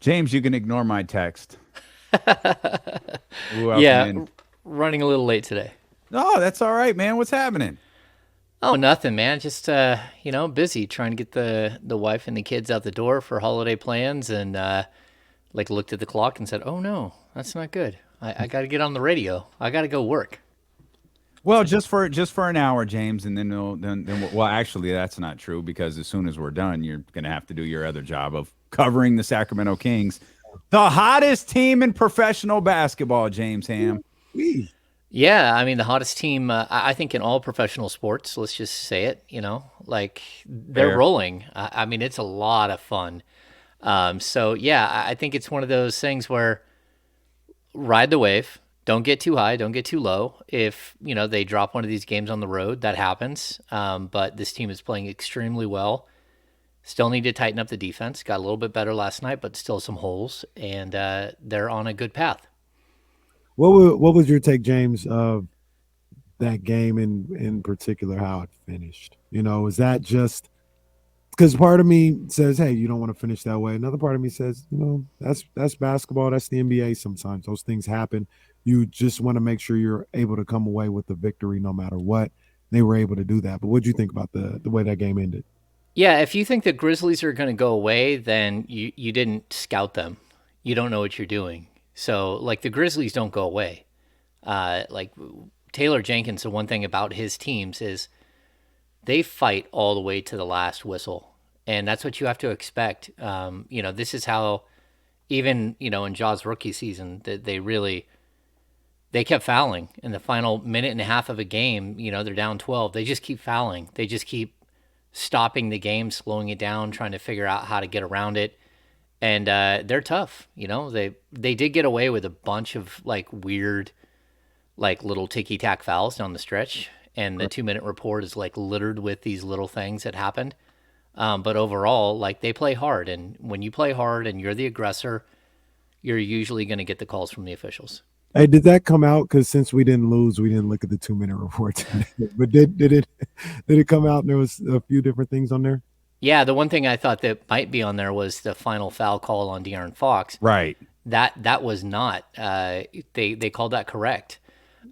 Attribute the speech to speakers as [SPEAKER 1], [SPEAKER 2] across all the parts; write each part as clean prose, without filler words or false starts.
[SPEAKER 1] James, you can ignore my text. Welcome
[SPEAKER 2] Yeah,
[SPEAKER 1] in.
[SPEAKER 2] running a little late today.
[SPEAKER 1] Oh, that's all right, man. What's happening?
[SPEAKER 2] Oh, nothing, man. Just busy trying to get the wife and the kids out the door for holiday plans, and like looked at the clock and said, "Oh no, that's not good. I got to get on the radio. I got to go work."
[SPEAKER 1] Well, just for an hour, James, and then actually, that's not true because as soon as we're done, you're gonna have to do your other job of covering the Sacramento Kings, the hottest team in professional basketball. James Ham.
[SPEAKER 3] We.
[SPEAKER 2] Yeah, I mean the hottest team. I think in all professional sports. Let's just say it. Like they're
[SPEAKER 1] Fair.
[SPEAKER 2] rolling. I mean it's a lot of fun. So yeah, I think it's one of those things where ride the wave. Don't get too high. Don't get too low. If they drop one of these games on the road, that happens. But this team is playing extremely well. Still need to tighten up the defense. Got a little bit better last night, but still some holes, and they're on a good path.
[SPEAKER 3] What was your take, James, of that game in particular? How it finished? Is that just because part of me says, "Hey, you don't want to finish that way." Another part of me says, that's basketball. That's the NBA. Sometimes those things happen. You just want to make sure you're able to come away with the victory, no matter what. They were able to do that. But what do you think about the way that game ended?
[SPEAKER 2] Yeah, if you think the Grizzlies are going to go away, then you didn't scout them. You don't know what you're doing. So, like, the Grizzlies don't go away. Like, Taylor Jenkins, the one thing about his teams is they fight all the way to the last whistle. And that's what you have to expect. This is how, even, in Jaw's rookie season, that they kept fouling in the final minute and a half of a game. They're down 12. They just keep fouling. They just keep stopping the game, slowing it down, trying to figure out how to get around it. And they're tough. They did get away with a bunch of like weird, like little ticky tack fouls down the stretch. And the 2 minute report is like littered with these little things that happened. But overall, like they play hard. And when you play hard and you're the aggressor, you're usually going to get the calls from the officials.
[SPEAKER 3] Hey, did that come out? Because since we didn't lose, we didn't look at the 2 minute report today. But did it come out? And there was a few different things on there.
[SPEAKER 2] Yeah, the one thing I thought that might be on there was the final foul call on De'Aaron Fox.
[SPEAKER 1] Right.
[SPEAKER 2] That was not. They called that correct.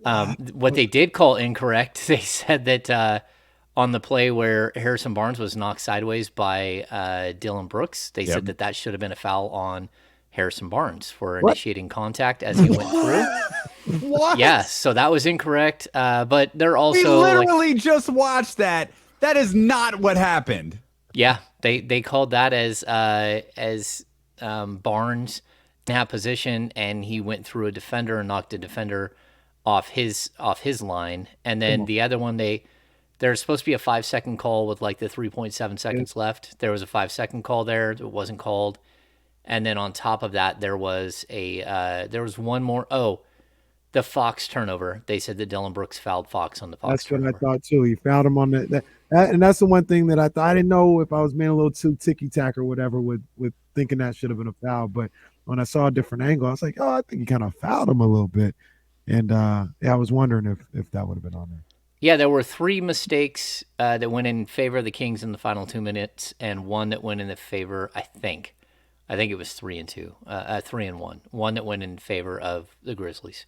[SPEAKER 3] Wow.
[SPEAKER 2] What they did call incorrect, they said that on the play where Harrison Barnes was knocked sideways by Dylan Brooks, they
[SPEAKER 1] Yep.
[SPEAKER 2] said that should have been a foul on Harrison Barnes for
[SPEAKER 3] What?
[SPEAKER 2] initiating contact as he went through.
[SPEAKER 1] What?
[SPEAKER 2] Yeah, so that was incorrect. But they're
[SPEAKER 1] We
[SPEAKER 2] also like,
[SPEAKER 1] literally just watched that. That is not what happened.
[SPEAKER 2] yeah, they called that as Barnes in that position, and he went through a defender and knocked a defender off his line, and
[SPEAKER 3] Come
[SPEAKER 2] then
[SPEAKER 3] on.
[SPEAKER 2] the other one there's supposed to be a 5 second call with like the 3.7
[SPEAKER 3] Yeah.
[SPEAKER 2] seconds left. There was a 5 second call there. It wasn't called, and then on top of that there was one more. Oh, the Fox turnover. They said that Dylan Brooks fouled Fox on the Fox
[SPEAKER 3] That's what I
[SPEAKER 2] turnover.
[SPEAKER 3] thought too. He found him on and that's the one thing that I thought. I didn't know if I was being a little too ticky tack or whatever with thinking that should have been a foul. But when I saw a different angle, I was like, oh, I think he kind of fouled him a little bit. And yeah, I was wondering if that would have been on there.
[SPEAKER 2] Yeah, there were three mistakes that went in favor of the Kings in the final 2 minutes, and one that went in the favor. I think it was 3-2, 3-1. One that went in favor of the Grizzlies.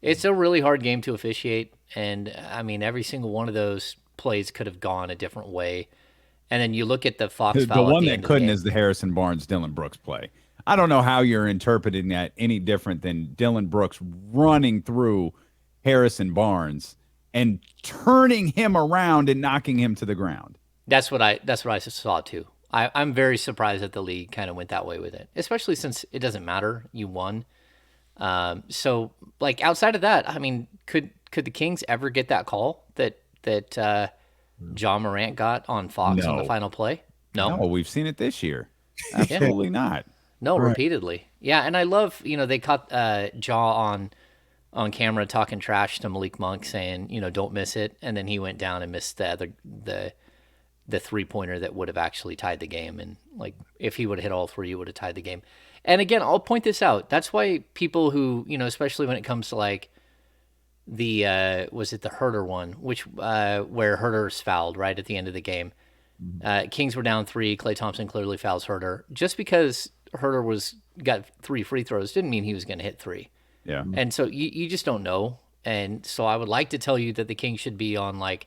[SPEAKER 2] It's a really hard game to officiate, and I mean every single one of those plays could have gone a different way. And then you look at the Fox
[SPEAKER 1] The
[SPEAKER 2] foul at
[SPEAKER 1] one
[SPEAKER 2] the
[SPEAKER 1] that
[SPEAKER 2] end of the
[SPEAKER 1] couldn't
[SPEAKER 2] game.
[SPEAKER 1] is the Harrison Barnes Dylan Brooks play. I don't know how you're interpreting that any different than Dylan Brooks running through Harrison Barnes and turning him around and knocking him to the ground.
[SPEAKER 2] That's what I saw too. I'm very surprised that the league kind of went that way with it, especially since it doesn't matter. You won. So like outside of that, I mean, could the Kings ever get that call that John Morant got on Fox on the
[SPEAKER 1] No.
[SPEAKER 2] final play?
[SPEAKER 1] No,
[SPEAKER 2] No.
[SPEAKER 1] we've seen it this year.
[SPEAKER 2] Yeah.
[SPEAKER 1] Absolutely not.
[SPEAKER 2] No,
[SPEAKER 3] Right.
[SPEAKER 2] repeatedly. Yeah, and I love, they caught Jaw on camera talking trash to Malik Monk saying, don't miss it, and then he went down and missed the 3-pointer that would have actually tied the game, and like if he would have hit all three, he would have tied the game. And again, I'll point this out. That's why people who, especially when it comes to like the was it the Herter one, which where Herter's fouled right at the end of the game. Kings were down three. Klay Thompson clearly fouls Herter. Just because Herter was, got 3 free throws didn't mean he was going to hit 3.
[SPEAKER 1] Yeah.
[SPEAKER 2] And so you just don't know. And so I would like to tell you that the Kings should be on like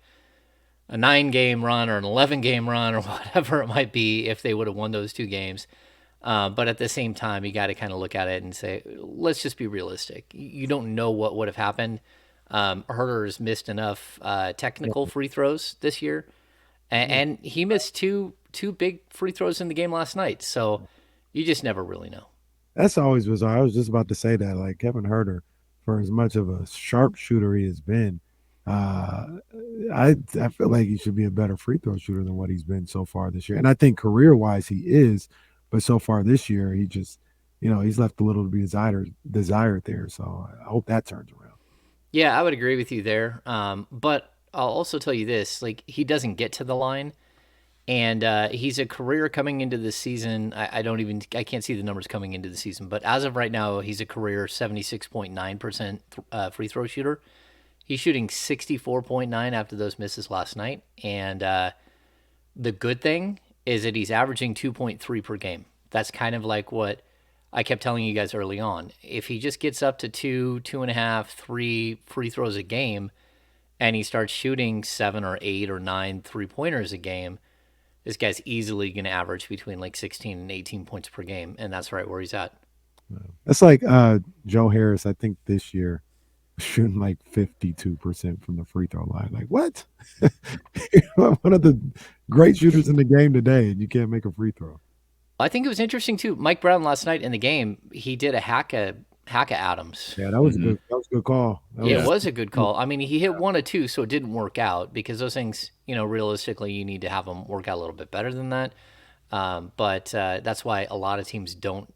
[SPEAKER 2] a 9-game run or an 11-game run or whatever it might be if they would have won those 2 games. But at the same time, you got to kind of look at it and say, let's just be realistic. You don't know what would have happened. Herter's missed enough technical free throws this year, and he missed two big free throws in the game last night. So you just never really know.
[SPEAKER 3] That's always bizarre. I was just about to say that. Like Kevin Herter, for as much of a sharpshooter he has been, I feel like he should be a better free throw shooter than what he's been so far this year. And I think career wise he is, but so far this year he just, he's left a little to be desired there. So I hope that turns around.
[SPEAKER 2] Yeah, I would agree with you there. But I'll also tell you this: like he doesn't get to the line, and he's a career coming into the season. I can't see the numbers coming into the season, but as of right now, he's a career 76.9% free throw shooter. He's shooting 64.9 after those misses last night, and the good thing is that he's averaging 2.3 per game. That's kind of like what I kept telling you guys early on. If he just gets up to 2.5, 3 free throws a game, and he starts shooting 7 or 8 or 9 3-pointers a game, this guy's easily going to average between like 16 and 18 points per game, and that's right where he's at.
[SPEAKER 3] That's like Joe Harris, I think this year, shooting like 52% from the free throw line. Like, what? One of the great shooters in the game today, and you can't make a free throw.
[SPEAKER 2] I think it was interesting too. Mike Brown last night in the game, he did a hack of Adams.
[SPEAKER 3] Yeah, that was good. That was a good call.
[SPEAKER 2] It was a good call. I mean, he hit 1 of 2, so it didn't work out because those things, realistically, you need to have them work out a little bit better than that. But that's why a lot of teams don't,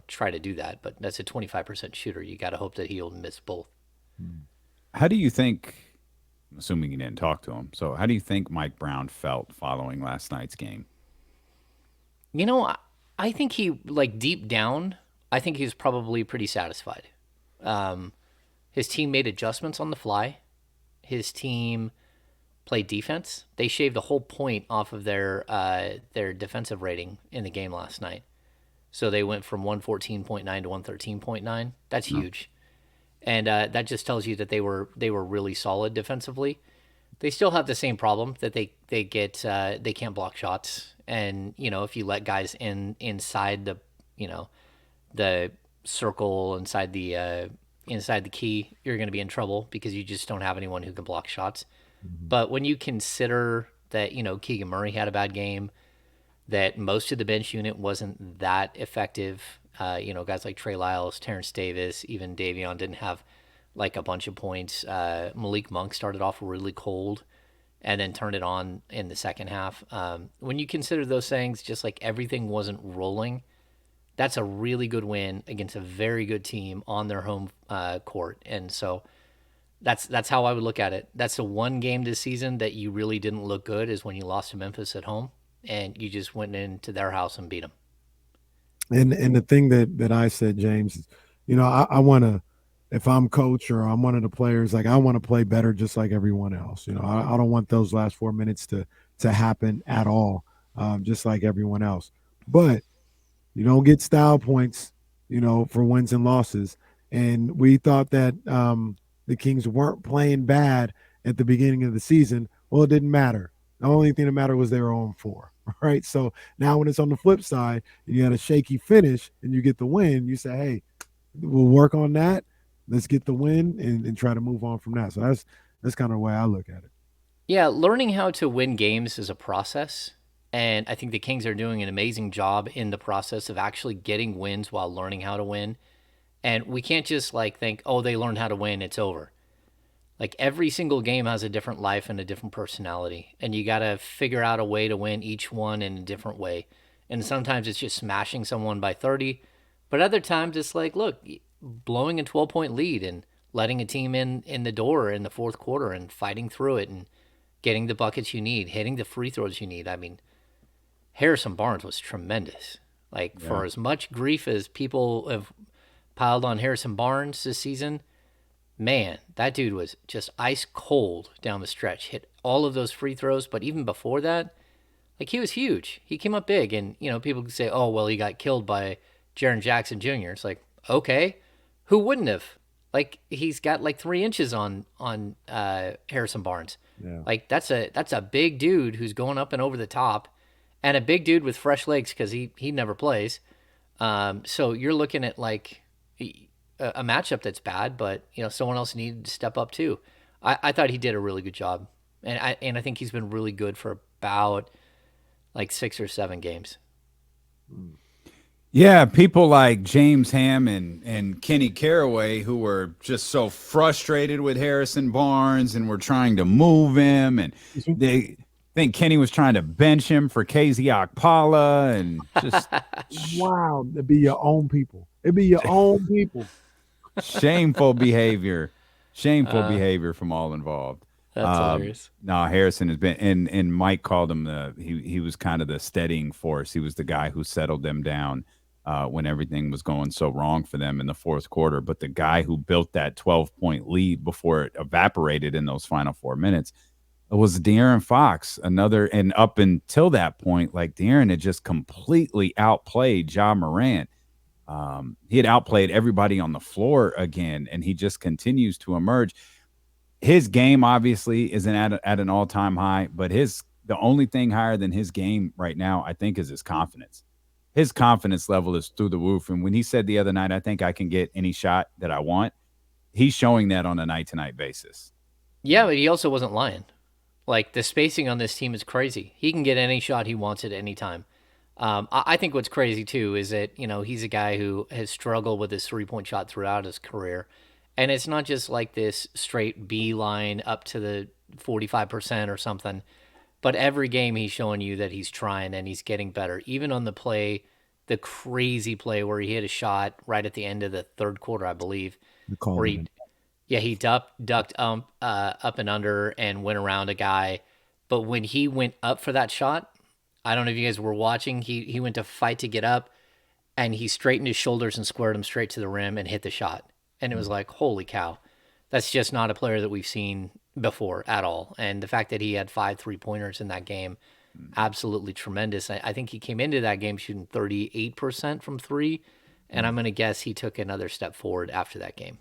[SPEAKER 2] try to do that. But that's a 25% shooter. You got to hope that he'll miss both.
[SPEAKER 1] How do you think, assuming you didn't talk to him, so how do you think Mike Brown felt following last night's game?
[SPEAKER 2] I think he, like, deep down, I think he was probably pretty satisfied. His team made adjustments on the fly. His team played defense. They shaved a whole point off of their defensive rating in the game last night. So they went from 114.9 to 113.9. That's huge. And that just tells you that they were really solid defensively. They still have the same problem that they can't block shots. And, if you let guys inside the circle, inside the key, you're going to be in trouble because you just don't have anyone who can block shots. Mm-hmm. But when you consider that, Keegan Murray had a bad game, that most of the bench unit wasn't that effective, guys like Trey Lyles, Terrence Davis, even Davion didn't have like a bunch of points. Malik Monk started off really cold and then turned it on in the second half. When you consider those things, just like everything wasn't rolling, that's a really good win against a very good team on their home court. And so that's how I would look at it. That's the one game this season that you really didn't look good is when you lost to Memphis at home and you just went into their house and beat them.
[SPEAKER 3] And the thing that I said, James, is, I want to, if I'm coach or I'm one of the players, like I want to play better just like everyone else. I don't want those last 4 minutes to happen at all, just like everyone else. But you don't get style points, for wins and losses. And we thought that the Kings weren't playing bad at the beginning of the season. Well, it didn't matter. The only thing that mattered was they were 0-4. Right. So now when it's on the flip side and you had a shaky finish and you get the win, you say, hey, we'll work on that. Let's get the win and try to move on from that. So that's kind of the way I look at it.
[SPEAKER 2] Yeah, learning how to win games is a process. And I think the Kings are doing an amazing job in the process of actually getting wins while learning how to win. And we can't just think, oh, they learned how to win, it's over. Like every single game has a different life and a different personality. And you got to figure out a way to win each one in a different way. And sometimes it's just smashing someone by 30. But other times it's like, look, blowing a 12-point lead and letting a team in the door in the fourth quarter and fighting through it and getting the buckets you need, hitting the free throws you need. I mean, Harrison Barnes was tremendous. For as much grief as people have piled on Harrison Barnes this season, man, that dude was just ice cold down the stretch. Hit all of those free throws, but even before that, he was huge. He came up big, and people could say, "Oh, well, he got killed by Jaren Jackson Jr. It's like, okay, who wouldn't have? Like he's got like 3 inches on Harrison Barnes.
[SPEAKER 3] Yeah.
[SPEAKER 2] Like that's a big dude who's going up and over the top, and a big dude with fresh legs because he never plays. So you're looking at like a matchup that's bad, but someone else needed to step up too. I thought he did a really good job, and I think he's been really good for about like 6 or 7 games.
[SPEAKER 1] Yeah, people like James Ham and Kenny Caraway who were just so frustrated with Harrison Barnes and were trying to move him, and they think Kenny was trying to bench him for KZ Okpala, and just
[SPEAKER 3] Wow, it'd be your own people. It'd be your own people.
[SPEAKER 1] shameful behavior, shameful behavior from all involved.
[SPEAKER 2] That's hilarious.
[SPEAKER 1] No, Harrison has been, and Mike called him he was kind of the steadying force. He was the guy who settled them down when everything was going so wrong for them in the fourth quarter. But the guy who built that 12-point lead before it evaporated in those final 4 minutes was De'Aaron Fox. And up until that point, like De'Aaron had just completely outplayed Ja Morant. He had outplayed everybody on the floor again, and he just continues to emerge. His game obviously isn't at an all-time high, but the only thing higher than his game right now, I think, is his confidence. His confidence level is through the roof. And when he said the other night, I think I can get any shot that I want, he's showing that on a night-to-night basis.
[SPEAKER 2] Yeah, but he also wasn't lying. Like the spacing on this team is crazy. He can get any shot he wants at any time. I think what's crazy too is that he's a guy who has struggled with his 3-point shot throughout his career, and it's not just like this straight B line up to the 45% or something. But every game he's showing you that he's trying and he's getting better. Even on the crazy play where he hit a shot right at the end of the third quarter, I believe, where he ducked up and under and went around a guy. But when he went up for that shot, I don't know if you guys were watching. He went to fight to get up, and he straightened his shoulders and squared him straight to the rim and hit the shot. And it was like, holy cow, that's just not a player that we've seen before at all. And the fact that he had 5 3-pointers in that game, absolutely tremendous. I think he came into that game shooting 38% from three, and I'm going to guess he took another step forward after that game.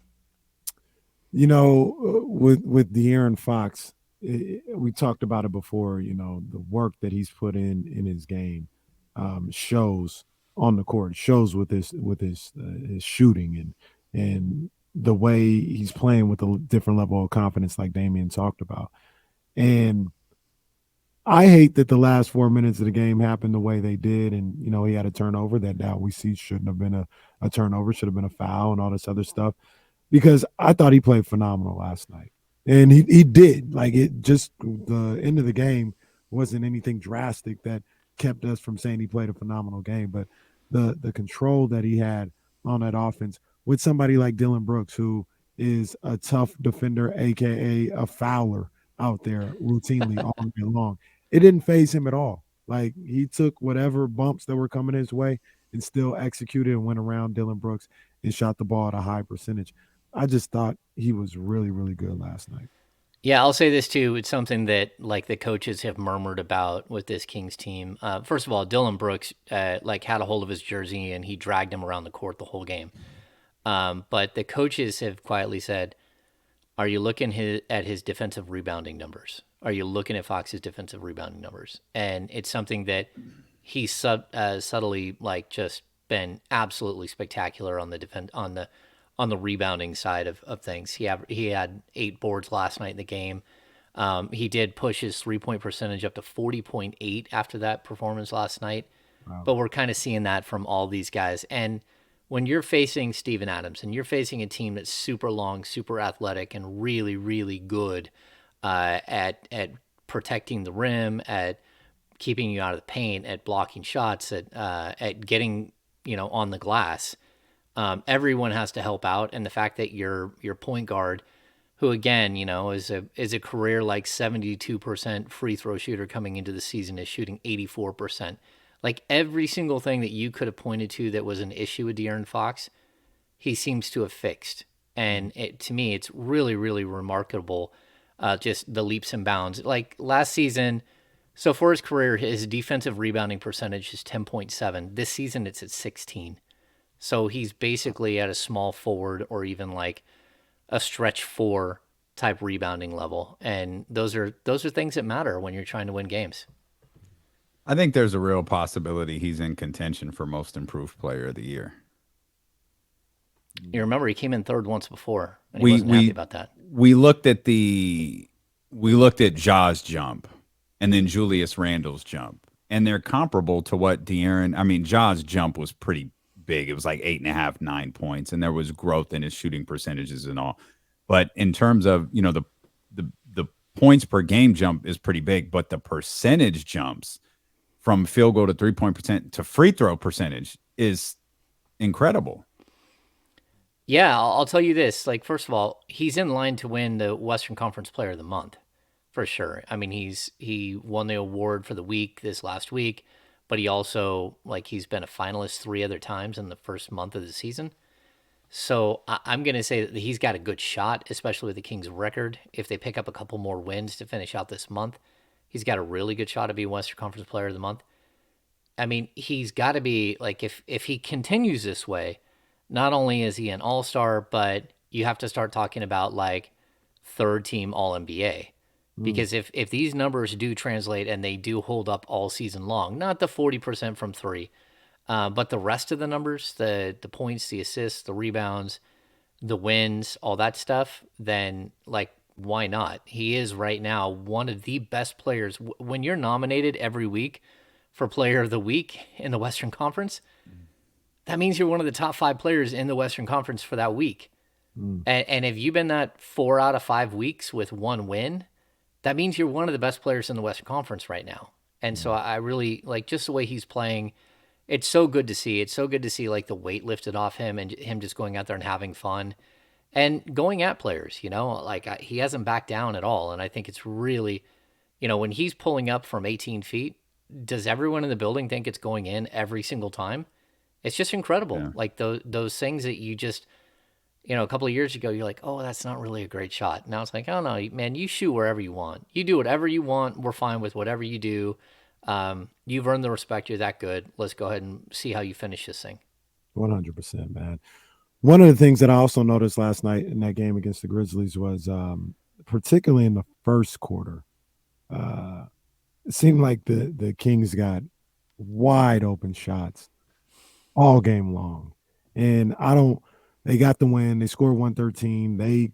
[SPEAKER 3] With De'Aaron Fox, we talked about it before. The work that he's put in his game shows on the court, shows with his shooting and the way he's playing with a different level of confidence, like Damian talked about. And I hate that the last 4 minutes of the game happened the way they did. And, he had a turnover that now we see shouldn't have been a turnover, should have been a foul and all this other stuff, because I thought he played phenomenal last night. And he did. Like, it just, the end of the game wasn't anything drastic that kept us from saying he played a phenomenal game. But the control that he had on that offense with somebody like Dylan Brooks, who is a tough defender, aka a fouler out there routinely all day long, it didn't phase him at all. Like, he took whatever bumps that were coming his way and still executed and went around Dylan Brooks and shot the ball at a high percentage. I just thought he was really, really good last night.
[SPEAKER 2] Yeah, I'll say this too. It's something that like the coaches have murmured about with this Kings team. First of all, Dylan Brooks like had a hold of his jersey and he dragged him around the court the whole game. But the coaches have quietly said, are you looking at his defensive rebounding numbers? Are you looking at Fox's defensive rebounding numbers? And it's something that he's subtly like just been absolutely spectacular on the rebounding side of things. He had 8 boards last night in the game. He did push his 3-point percentage up to 40.8 after that performance last night. Wow. But we're kind of seeing that from all these guys. And when you're facing Steven Adams and you're facing a team that's super long, super athletic, and really, really good at protecting the rim, at keeping you out of the paint, at blocking shots, at getting on the glass, everyone has to help out. And the fact that your point guard, who again is a career like 72% free throw shooter coming into the season, is shooting 84%. Like every single thing that you could have pointed to that was an issue with De'Aaron Fox, he seems to have fixed. And to me, it's really, really remarkable, just the leaps and bounds. Like last season, so for his career, his defensive rebounding percentage is 10.7. This season, it's at 16. So he's basically at a small forward or even like a stretch four type rebounding level. And those are things that matter when you're trying to win games.
[SPEAKER 1] I think there's a real possibility he's in contention for most improved player of the year.
[SPEAKER 2] You remember he came in third once before and he
[SPEAKER 1] We
[SPEAKER 2] wasn't happy
[SPEAKER 1] we
[SPEAKER 2] about that.
[SPEAKER 1] we looked at Ja's jump and then Julius Randle's jump, and they're comparable to what De'Aaron. I mean, Ja's jump was pretty big. It was like 8.5, 9 points, and there was growth in his shooting percentages and all. But in terms of the points per game jump is pretty big, but the percentage jumps from field goal to 3-point percent to free throw percentage is incredible.
[SPEAKER 2] Yeah, I'll tell you this. Like, first of all, he's in line to win the Western Conference Player of the Month for sure. I mean, he won the award for the week this last week, but he also like he's been a finalist 3 other times in the first month of the season. So I'm going to say that he's got a good shot, especially with the Kings' record. If they pick up a couple more wins to finish out this month, he's got a really good shot to be Western Conference Player of the Month. I mean, he's got to be like if he continues this way, not only is he an all-star, but you have to start talking about like third team all NBA. Because if these numbers do translate and they do hold up all season long, not the 40% from three, but the rest of the numbers, the points, the assists, the rebounds, the wins, all that stuff, then like why not? He is right now one of the best players. When you're nominated every week for Player of the Week in the Western Conference, that means you're one of the top 5 players in the Western Conference for that week. And if you've been that 4 out of 5 weeks with one win, that means you're one of the best players in the Western Conference right now. And so I really like just the way he's playing. It's so good to see. It's so good to see like the weight lifted off him and him just going out there and having fun and going at players, like he hasn't backed down at all. And I think it's really, when he's pulling up from 18 feet, does everyone in the building think it's going in every single time? It's just incredible.
[SPEAKER 1] Yeah.
[SPEAKER 2] Like those things that you just, a couple of years ago, you're like, oh, that's not really a great shot. Now it's like, oh no, man, you shoot wherever you want. You do whatever you want. We're fine with whatever you do. You've earned the respect. You're that good. Let's go ahead and see how you finish this thing.
[SPEAKER 3] 100%, man. One of the things that I also noticed last night in that game against the Grizzlies was, particularly in the first quarter, it seemed like the Kings got wide open shots all game long. And they got the win. They scored 113. They,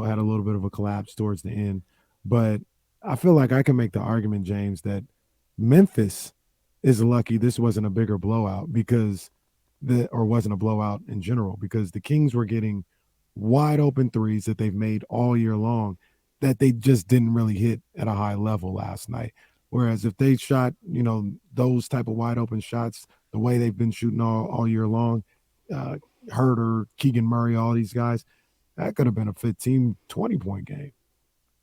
[SPEAKER 3] had a little bit of a collapse towards the end. But I feel like I can make the argument, James, that Memphis is lucky this wasn't a bigger blowout or wasn't a blowout in general, because the Kings were getting wide open threes that they've made all year long that they just didn't really hit at a high level last night. Whereas if they shot, those type of wide open shots the way they've been shooting all year long, Herter, Keegan Murray, all these guys, that could have been a 15, 20-point game.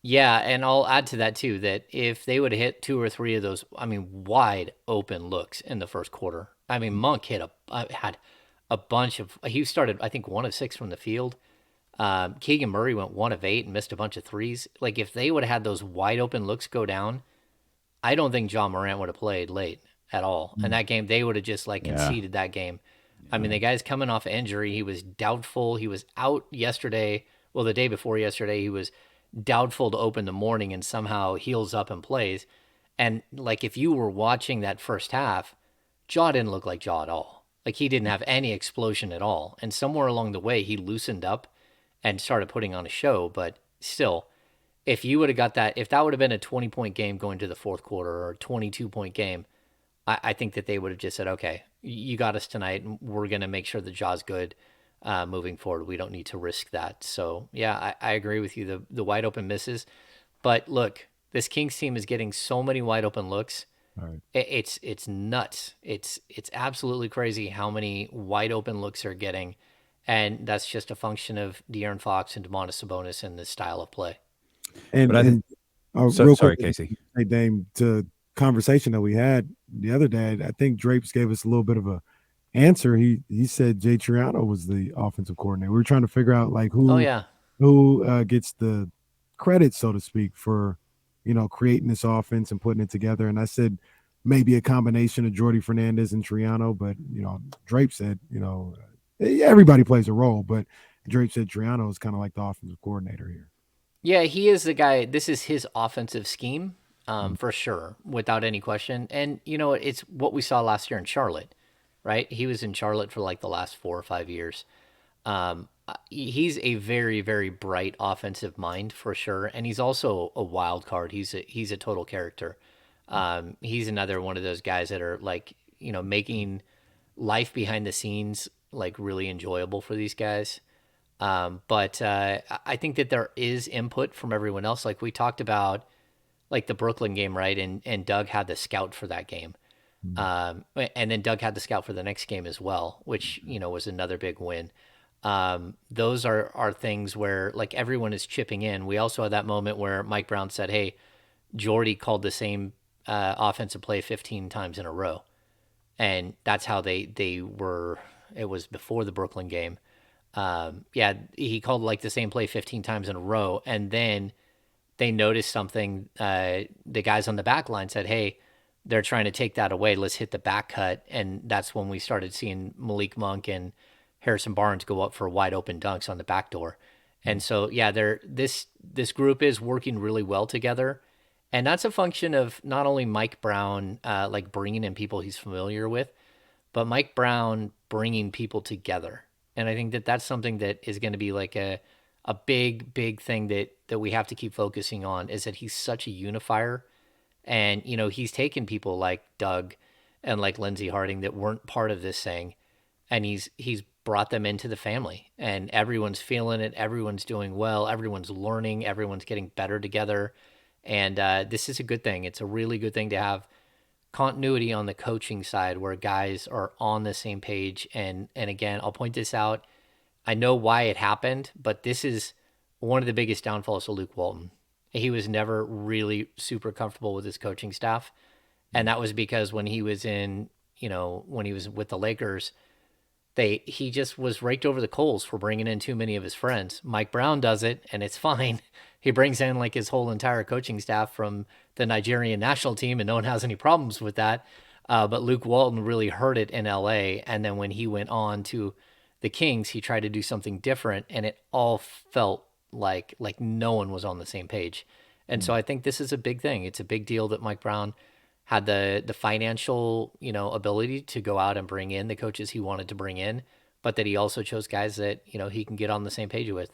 [SPEAKER 2] Yeah, and I'll add to that too that if they would have hit 2 or 3 of those, wide open looks in the first quarter. Monk had a bunch of. He started, I think, 1 of 6 from the field. Keegan Murray went 1 of 8 and missed a bunch of threes. Like if they would have had those wide open looks go down, I don't think John Morant would have played late at all. And that game, they would have just conceded that game. The guy's coming off an injury. He was doubtful. He was out yesterday. Well, the day before yesterday, he was doubtful to open the morning and somehow heals up and plays. And like if you were watching that first half, Jaw didn't look like Jaw at all. Like he didn't have any explosion at all. And somewhere along the way, he loosened up and started putting on a show. But still, if you would have got that, if that would have been a 20-point game going to the fourth quarter or a 22-point game, I think that they would have just said, okay, you got us tonight, and we're going to make sure the Jaw's good moving forward. We don't need to risk that. So, yeah, I agree with you, the wide open misses. But look, this Kings team is getting so many wide open looks.
[SPEAKER 3] Right.
[SPEAKER 2] It's nuts. It's absolutely crazy how many wide open looks they're getting. And that's just a function of De'Aaron Fox and Domantas Sabonis and the style of play.
[SPEAKER 3] And
[SPEAKER 1] sorry,
[SPEAKER 3] quick,
[SPEAKER 1] Casey.
[SPEAKER 3] Hey, Dame, to conversation that we had the other day, I think Drapes gave us a little bit of a answer. He said Jay Triano was the offensive coordinator. We were trying to figure out like who gets the credit, so to speak, for creating this offense and putting it together. And I said maybe a combination of Jordy Fernandez and Triano, but Drape said everybody plays a role, but Drake said Triano is kind of like the offensive coordinator here.
[SPEAKER 2] Yeah, he is the guy. This is his offensive scheme,
[SPEAKER 3] Mm.
[SPEAKER 2] for sure, without any question. And it's what we saw last year in Charlotte, right? He was in Charlotte for like the last 4 or 5 years. He's a very, very bright offensive mind for sure, and he's also a wild card. He's a total character. He's another one of those guys that are like making life behind the scenes like really enjoyable for these guys. But I think that there is input from everyone else. Like we talked about, like the Brooklyn game, right? And Doug had the scout for that game. And then Doug had the scout for the next game as well, which was another big win. Those are things where like everyone is chipping in. We also had that moment where Mike Brown said, "Hey, Jordy called the same offensive play 15 times in a row," and that's how they were. It was before the Brooklyn game. Yeah, he called like the same play 15 times in a row, and then they noticed something. The guys on the back line said, "Hey, they're trying to take that away. Let's hit the back cut." And that's when we started seeing Malik Monk and Harrison Barnes go up for wide open dunks on the back door. And so, yeah, this group is working really well together, and that's a function of not only Mike Brown like bringing in people he's familiar with, but Mike Brown bringing people together. And I think that that's something that is going to be like a big thing that we have to keep focusing on, is that he's such a unifier. And he's taken people like Doug and like Lindsey Harding that weren't part of this thing, and he's brought them into the family, and everyone's feeling it, everyone's doing well, everyone's learning, everyone's getting better together. And this is a good thing. It's a really good thing to have continuity on the coaching side where guys are on the same page. And again, I'll point this out. I know why it happened, but this is one of the biggest downfalls of Luke Walton. He was never really super comfortable with his coaching staff. And that was because when he was when he was with the Lakers, he just was raked over the coals for bringing in too many of his friends. Mike Brown does it, and it's fine. He brings in like his whole entire coaching staff from the Nigerian national team, and no one has any problems with that. But Luke Walton really heard it in LA, and then when he went on to the Kings, he tried to do something different, and it all felt like no one was on the same page. And so I think this is a big thing. It's a big deal that Mike Brown had the financial ability to go out and bring in the coaches he wanted to bring in, but that he also chose guys that he can get on the same page with.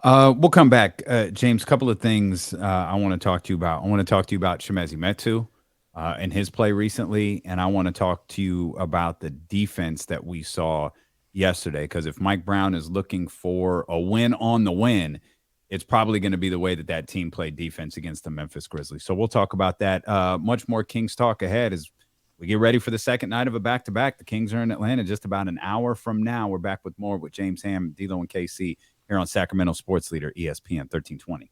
[SPEAKER 1] We'll come back, James. Couple of things I want to talk to you about. I want to talk to you about Shemezi Metu and his play recently, and I want to talk to you about the defense that we saw yesterday. Because if Mike Brown is looking for a win on the win, it's probably going to be the way that team played defense against the Memphis Grizzlies. So we'll talk about that. Much more Kings talk ahead as we get ready for the second night of a back-to-back. The Kings are in Atlanta just about an hour from now. We're back with more with James Ham, D'Lo, and KC here on Sacramento Sports Leader, ESPN 1320.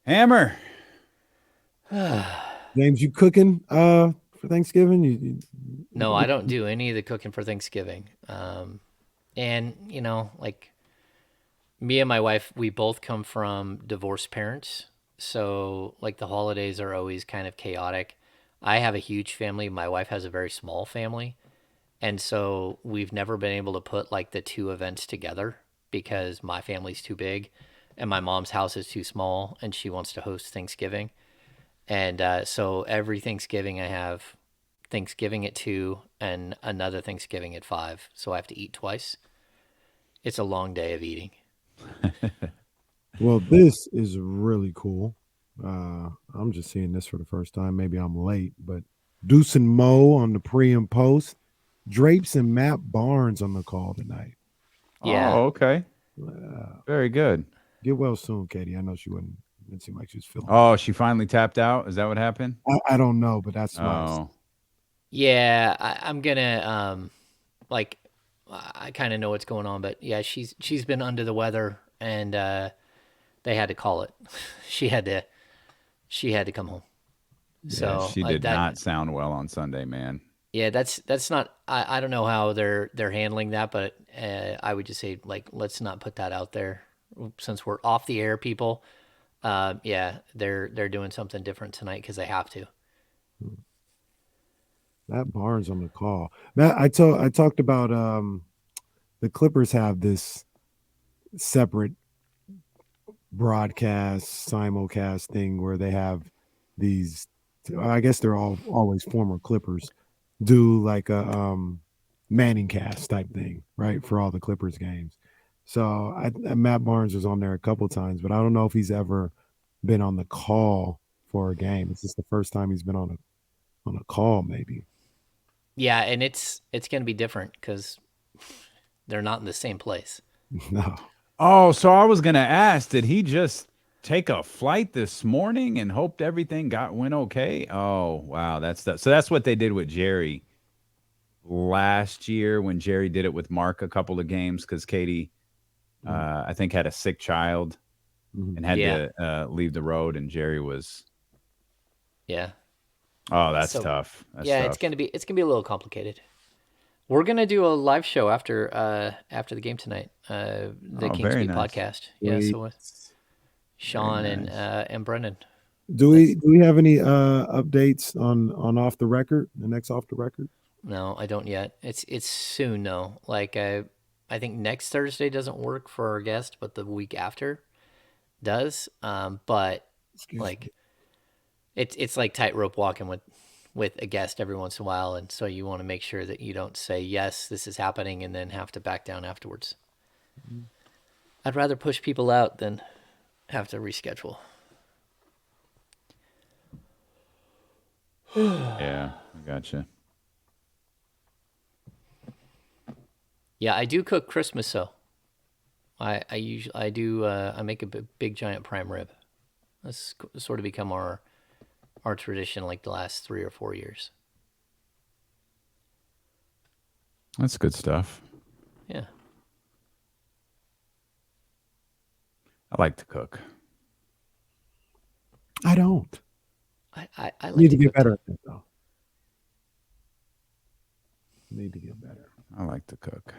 [SPEAKER 1] Hammer.
[SPEAKER 3] James, you cooking for Thanksgiving?
[SPEAKER 2] No, I don't do any of the cooking for Thanksgiving. And like me and my wife, we both come from divorced parents, so like the holidays are always kind of chaotic. I have a huge family. My wife has a very small family. And so we've never been able to put like the two events together because my family's too big and my mom's house is too small and she wants to host Thanksgiving. And so every Thanksgiving I have Thanksgiving at 2 and another Thanksgiving at 5. So I have to eat twice. It's a long day of eating.
[SPEAKER 3] Well, this is really cool. I'm just seeing this for the first time. Maybe I'm late, but Deuce and Mo on the pre and post. Drapes and Matt Barnes on the call tonight.
[SPEAKER 2] Yeah.
[SPEAKER 1] Oh, okay. Very good.
[SPEAKER 3] Get well soon, Katie. I know she wouldn't. It seemed like she was feeling.
[SPEAKER 1] Oh, she finally tapped out? Is that what happened?
[SPEAKER 3] I don't know, but that's why.
[SPEAKER 1] Oh.
[SPEAKER 2] Yeah, I'm gonna like I kind of know what's going on, but yeah, she's been under the weather, and they had to call it. she had to come home.
[SPEAKER 1] Yeah,
[SPEAKER 2] So
[SPEAKER 1] she did not sound well on Sunday, man.
[SPEAKER 2] Yeah, that's not. I don't know how they're handling that, but I would just say like let's not put that out there since we're off the air, people. Yeah, they're doing something different tonight because they have to.
[SPEAKER 3] Matt Barnes on the call. Matt, I talked about the Clippers have this separate broadcast simulcast thing where they have these, I guess they're all always former Clippers, do like a Manning cast type thing, right, for all the Clippers games. So Matt Barnes was on there a couple times, but I don't know if he's ever been on the call for a game. It's just the first time he's been on a call, maybe.
[SPEAKER 2] Yeah, and it's going to be different because they're not in the same place.
[SPEAKER 3] No.
[SPEAKER 1] Oh, so I was gonna ask, did he just take a flight this morning and hoped everything went okay? Oh, wow, so that's what they did with Jerry last year when Jerry did it with Mark a couple of games because Katie, I think, had a sick child and had
[SPEAKER 2] Yeah.
[SPEAKER 1] to leave the road, and Jerry was.
[SPEAKER 2] Yeah.
[SPEAKER 1] Oh, that's
[SPEAKER 2] So,
[SPEAKER 1] tough. That's
[SPEAKER 2] yeah,
[SPEAKER 1] tough.
[SPEAKER 2] it's gonna be a little complicated. We're gonna do a live show after the game tonight. The
[SPEAKER 1] Oh,
[SPEAKER 2] Kings
[SPEAKER 1] very
[SPEAKER 2] Beat
[SPEAKER 1] nice.
[SPEAKER 2] podcast. Yeah,
[SPEAKER 3] Wait.
[SPEAKER 2] so with Sean
[SPEAKER 1] nice.
[SPEAKER 2] and Brendan.
[SPEAKER 3] Do we have any updates on off the record? The next off the record?
[SPEAKER 2] No, I don't yet. It's soon though. Like I think next Thursday doesn't work for our guest, but the week after does. But
[SPEAKER 3] Excuse
[SPEAKER 2] like
[SPEAKER 3] me.
[SPEAKER 2] it's like tightrope walking with a guest every once in a while, and so you want to make sure that you don't say yes, this is happening, and then have to back down afterwards. I'd rather push people out than have to reschedule.
[SPEAKER 1] Yeah, I gotcha.
[SPEAKER 2] Yeah, I do cook Christmas though. I usually I make a big giant prime rib. That's sort of become our tradition like the last 3 or 4 years.
[SPEAKER 1] That's good stuff.
[SPEAKER 2] Yeah.
[SPEAKER 1] I like to cook.
[SPEAKER 3] I don't.
[SPEAKER 2] I like
[SPEAKER 3] Need
[SPEAKER 2] to
[SPEAKER 3] to get
[SPEAKER 2] cook
[SPEAKER 3] better
[SPEAKER 2] too.
[SPEAKER 3] at that though. Need to get better.
[SPEAKER 1] I like to cook.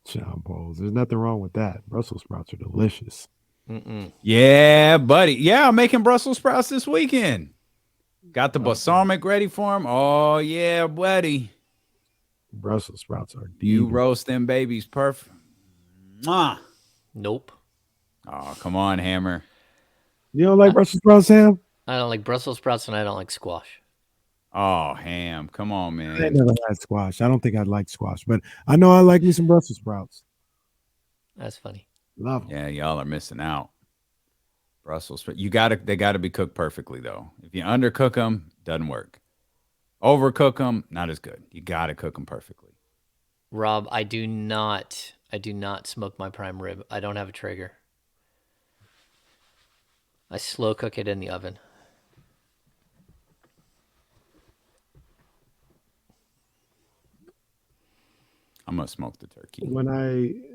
[SPEAKER 3] Sean Bowles. There's nothing wrong with that. Brussels sprouts are delicious.
[SPEAKER 2] Mm-mm.
[SPEAKER 1] Yeah, buddy. Yeah, I'm making Brussels sprouts this weekend. Got the balsamic ready for him. Oh, yeah, buddy.
[SPEAKER 3] Brussels sprouts are
[SPEAKER 1] You
[SPEAKER 3] deep.
[SPEAKER 1] roast them babies perfect. Mwah.
[SPEAKER 2] Nope.
[SPEAKER 1] Oh, come on, Hammer.
[SPEAKER 3] You don't like Brussels sprouts, Sam?
[SPEAKER 2] I don't like Brussels sprouts and I don't like squash.
[SPEAKER 1] Oh, Ham. Come on,
[SPEAKER 3] I ain't
[SPEAKER 1] man.
[SPEAKER 3] never had squash. I don't think I'd like squash, but I know I like me some Brussels sprouts.
[SPEAKER 2] That's funny.
[SPEAKER 3] Love them.
[SPEAKER 1] Yeah, y'all are missing out. Brussels sprouts. They gotta be cooked perfectly though. If you undercook them, doesn't work. Overcook them, not as good. You gotta cook them perfectly.
[SPEAKER 2] Rob, I do not smoke my prime rib. I don't have a Traeger. I slow cook it in the oven.
[SPEAKER 1] I'm gonna smoke the turkey.
[SPEAKER 3] When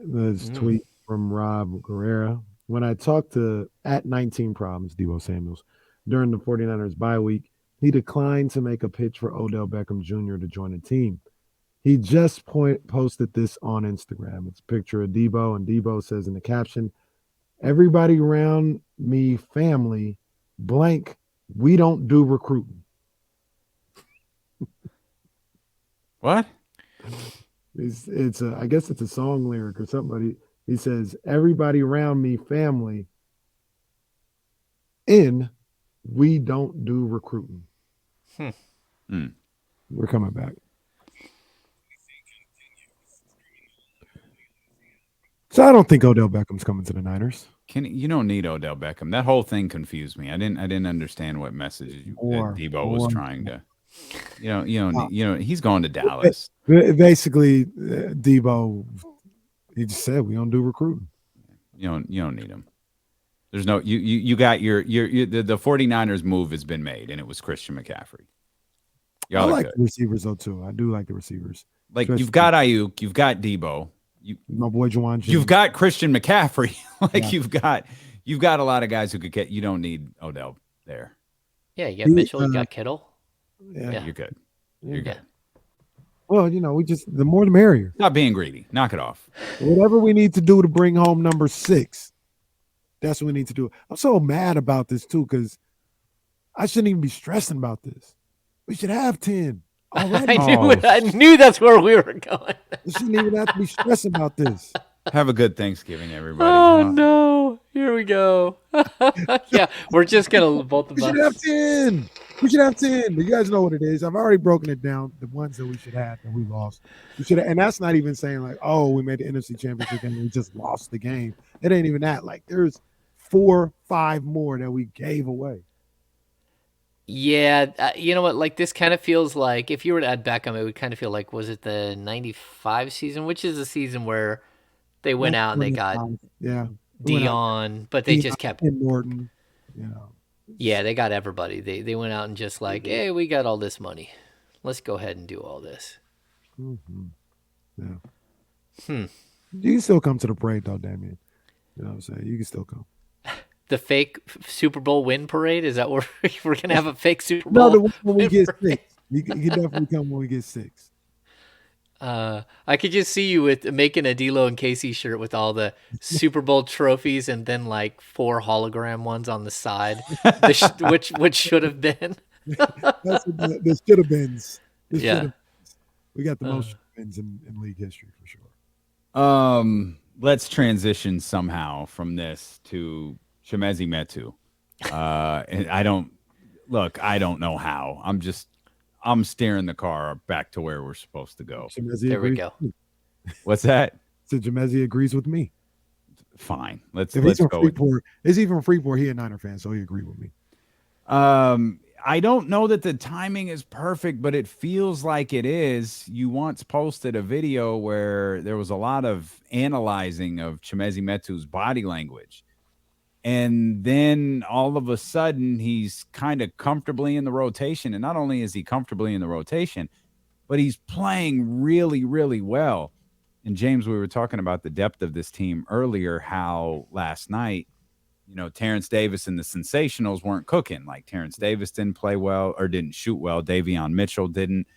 [SPEAKER 3] this tweet from Rob Guerrera, when I talked to at 19 Problems, Debo Samuels, during the 49ers bye week, he declined to make a pitch for Odell Beckham Jr. to join the team. He just posted this on Instagram. It's a picture of Debo, and Debo says in the caption, "Everybody around me, family, blank, we don't do recruiting."
[SPEAKER 1] What?
[SPEAKER 3] I guess it's a song lyric or something. But he says, "Everybody around me, family, we don't do recruiting." We're coming back. So I don't think Odell Beckham's coming to the Niners.
[SPEAKER 1] You don't need Odell Beckham. That whole thing confused me. I didn't understand what message that Debo was trying to. He's going to Dallas.
[SPEAKER 3] Basically, Debo, he just said we don't do recruiting.
[SPEAKER 1] You don't need him. There's no you got the 49ers move has been made, and it was Christian McCaffrey.
[SPEAKER 3] I like the receivers though too. I do like the receivers.
[SPEAKER 1] Like you've got Ayuk, you've got Debo,
[SPEAKER 3] my boy Juwan.
[SPEAKER 1] You've got Christian McCaffrey.
[SPEAKER 3] Yeah.
[SPEAKER 1] you've got a lot of guys who could get. You don't need Odell there.
[SPEAKER 2] Yeah, you got Mitchell, you got Kittle.
[SPEAKER 3] Yeah.
[SPEAKER 1] You're good. You're good.
[SPEAKER 3] Well, we just the more the merrier.
[SPEAKER 1] Stop being greedy. Knock it off.
[SPEAKER 3] Whatever we need to do to bring home number 6, that's what we need to do. I'm so mad about this too because I shouldn't even be stressing about this. We should have 10 already.
[SPEAKER 2] I knew that's where we were going.
[SPEAKER 3] We shouldn't even have to be stressing about this.
[SPEAKER 1] Have a good Thanksgiving, everybody.
[SPEAKER 2] Oh no! Here we go. Yeah, we're just gonna both of
[SPEAKER 3] We should have
[SPEAKER 2] us.
[SPEAKER 3] 10. We should have 10. But you guys know what it is. I've already broken it down. The ones that we should have that we lost. We should have, and that's not even saying like, oh, we made the NFC Championship game and we just lost the game. It ain't even that. Like there's 4, 5 more that we gave away.
[SPEAKER 2] Yeah, you know what? Like this kind of feels like if you were to add Beckham, it would kind of feel like was it the '95 season, which is a season where they went out and they got
[SPEAKER 3] Yeah. We went out
[SPEAKER 2] Dion, but they just kept.
[SPEAKER 3] and Norton.
[SPEAKER 2] Yeah, they got everybody. They went out and just like, hey, we got all this money. Let's go ahead and do all this.
[SPEAKER 3] Mm-hmm. Yeah. You can still come to the parade though, Damien. You know what I'm saying? You can still come.
[SPEAKER 2] The fake Super Bowl win parade? Is that where we're gonna have a fake Super Bowl?
[SPEAKER 3] No, the one when we
[SPEAKER 2] win
[SPEAKER 3] get
[SPEAKER 2] parade?
[SPEAKER 3] 6. You can definitely come when we get 6.
[SPEAKER 2] I could just see you with making a D'Lo and Casey shirt with all the Super Bowl trophies and then like 4 hologram ones on the side, which should have been.
[SPEAKER 3] That's the should have beens.
[SPEAKER 2] Yeah.
[SPEAKER 3] We got the most wins in league history for sure.
[SPEAKER 1] Let's transition somehow from this to Shemezi Metu. And I don't know how. I'm steering the car back to where we're supposed to go.
[SPEAKER 2] There we go.
[SPEAKER 1] What's that?
[SPEAKER 3] So Jamezi agrees with me.
[SPEAKER 1] Fine. Let's
[SPEAKER 3] he's from
[SPEAKER 1] go.
[SPEAKER 3] Freeport, is he from Freeport? He a Niner fan, so he agreed with me.
[SPEAKER 1] I don't know that the timing is perfect, but it feels like it is. You once posted a video where there was a lot of analyzing of Chimezi Metu's body language. And then all of a sudden, he's kind of comfortably in the rotation. And not only is he comfortably in the rotation, but he's playing really, really well. And James, we were talking about the depth of this team earlier, how last night, Terrence Davis and the Sensationals weren't cooking. Like Terrence Davis didn't play well or didn't shoot well. Davion Mitchell didn't.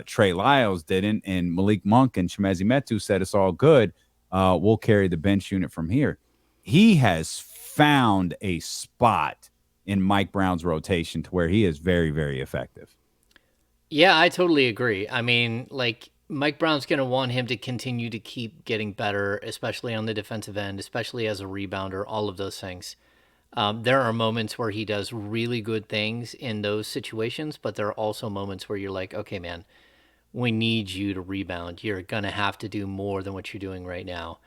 [SPEAKER 1] Trey Lyles didn't. And Malik Monk and Chimezi Metu said it's all good. We'll carry the bench unit from here. He has found a spot in Mike Brown's rotation to where he is very, very effective.
[SPEAKER 2] Yeah, I totally agree. I mean, like Mike Brown's going to want him to continue to keep getting better, especially on the defensive end, especially as a rebounder, all of those things. There are moments where he does really good things in those situations, but there are also moments where you're like, okay, man, we need you to rebound. You're going to have to do more than what you're doing right now.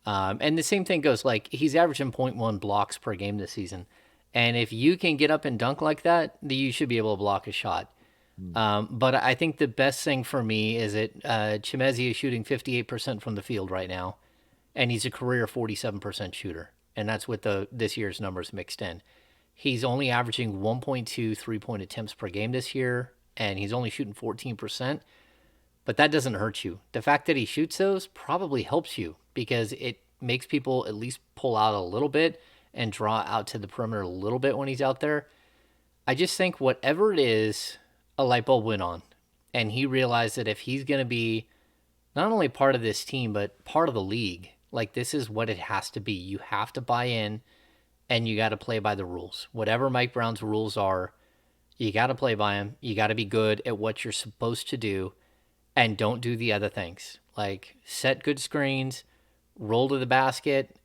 [SPEAKER 2] And the same thing goes, like, he's averaging 0.1 blocks per game this season. And if you can get up and dunk like that, you should be able to block a shot. But I think the best thing for me is that Chimezi is shooting 58% from the field right now, and he's a career 47% shooter. And that's with this year's numbers mixed in. He's only averaging 1.2 3-point attempts per game this year, and he's only shooting 14%. But that doesn't hurt you. The fact that he shoots those probably helps you because it makes people at least pull out a little bit and draw out to the perimeter a little bit when he's out there. I just think whatever it is, a light bulb went on. And he realized that if he's going to be not only part of this team, but part of the league, like this is what it has to be. You have to buy in and you got to play by the rules. Whatever Mike Brown's rules are, you got to play by them. You got to be good at what you're supposed to do and don't do the other things. Like set good screens, roll to the basket,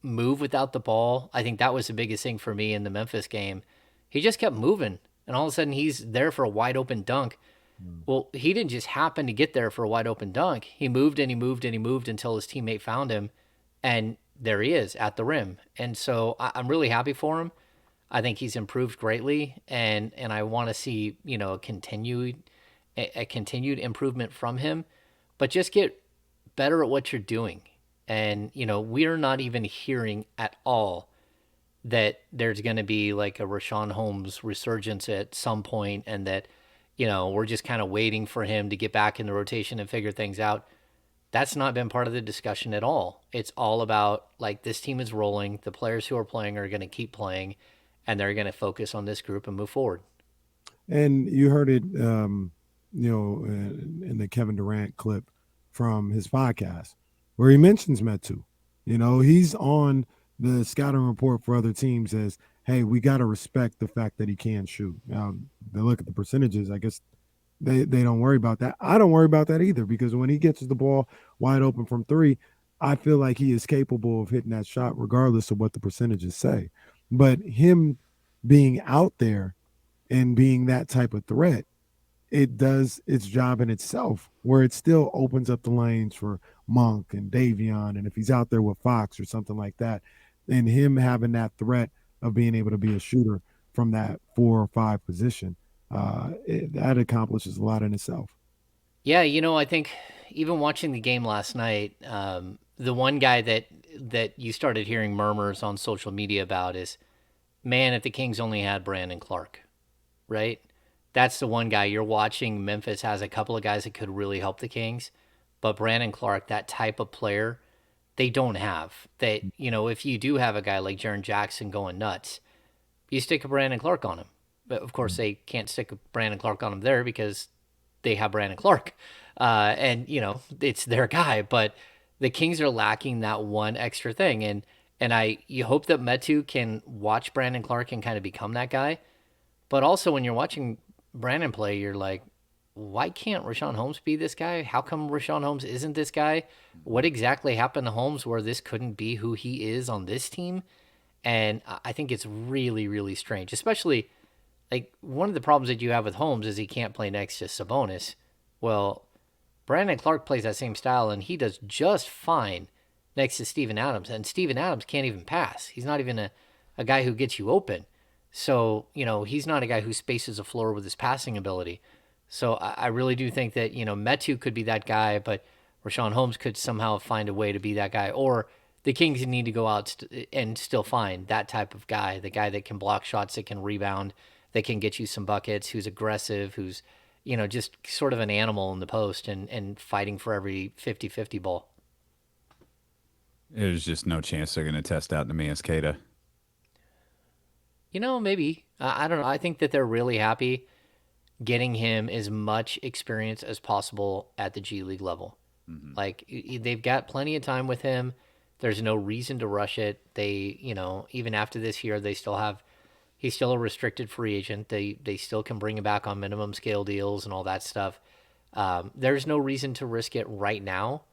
[SPEAKER 2] move without the ball. I think that was the biggest thing for me in the Memphis game. He just kept moving. And all of a sudden, he's there for a wide open dunk. Well, he didn't just happen to get there for a wide open dunk. He moved and he moved and he moved until his teammate found him. And there he is at the rim. And so I'm really happy for him. I think he's improved greatly. And I want to see, a continued improvement from him. But just get better at what you're doing. And, we're not even hearing at all that there's going to be like a Rashawn Holmes resurgence at some point and that, we're just kind of waiting for him to get back in the rotation and figure things out. That's not been part of the discussion at all. It's all about like this team is rolling. The players who are playing are going to keep playing and they're going to focus on this group and move forward.
[SPEAKER 3] And you heard it, in the Kevin Durant clip from his podcast, where he mentions Metu. He's on the scouting report for other teams as, hey, we got to respect the fact that he can shoot. Now, they look at the percentages. I guess they don't worry about that. I don't worry about that either, because when he gets the ball wide open from three, I feel like he is capable of hitting that shot regardless of what the percentages say. But him being out there and being that type of threat, it does its job in itself, where it still opens up the lanes for Monk and Davion. And if he's out there with Fox or something like that, and him having that threat of being able to be a shooter from that 4 or 5 position, that accomplishes a lot in itself.
[SPEAKER 2] Yeah, I think even watching the game last night, the one guy that you started hearing murmurs on social media about is, man, if the Kings only had Brandon Clark, right? That's the one guy you're watching. Memphis has a couple of guys that could really help the Kings, but Brandon Clark, that type of player, they don't have. That if you do have a guy like Jaren Jackson going nuts, you stick a Brandon Clark on him. But of course, they can't stick a Brandon Clark on him there because they have Brandon Clark, and it's their guy. But the Kings are lacking that one extra thing, and you hope that Metu can watch Brandon Clark and kind of become that guy. But also, when you're watching Brandon play, you're like, why can't Rashawn Holmes be this guy? How come Rashawn Holmes isn't this guy? What exactly happened to Holmes where this couldn't be who he is on this team? And I think it's really, really strange, especially like one of the problems that you have with Holmes is he can't play next to Sabonis. Well, Brandon Clark plays that same style and he does just fine next to Steven Adams. And Steven Adams can't even pass. He's not even a guy who gets you open. So, he's not a guy who spaces a floor with his passing ability. So I really do think that, Metu could be that guy, but Rashawn Holmes could somehow find a way to be that guy. Or the Kings need to go out and still find that type of guy, the guy that can block shots, that can rebound, that can get you some buckets, who's aggressive, who's, just sort of an animal in the post and fighting for every 50-50 ball.
[SPEAKER 1] There's just no chance they're going to test out the man's Queta.
[SPEAKER 2] Maybe. I don't know. I think that they're really happy getting him as much experience as possible at the G League level. Mm-hmm. Like, they've got plenty of time with him. There's no reason to rush it. They, even after this year, he's still a restricted free agent. They still can bring him back on minimum scale deals and all that stuff. There's no reason to risk it right now.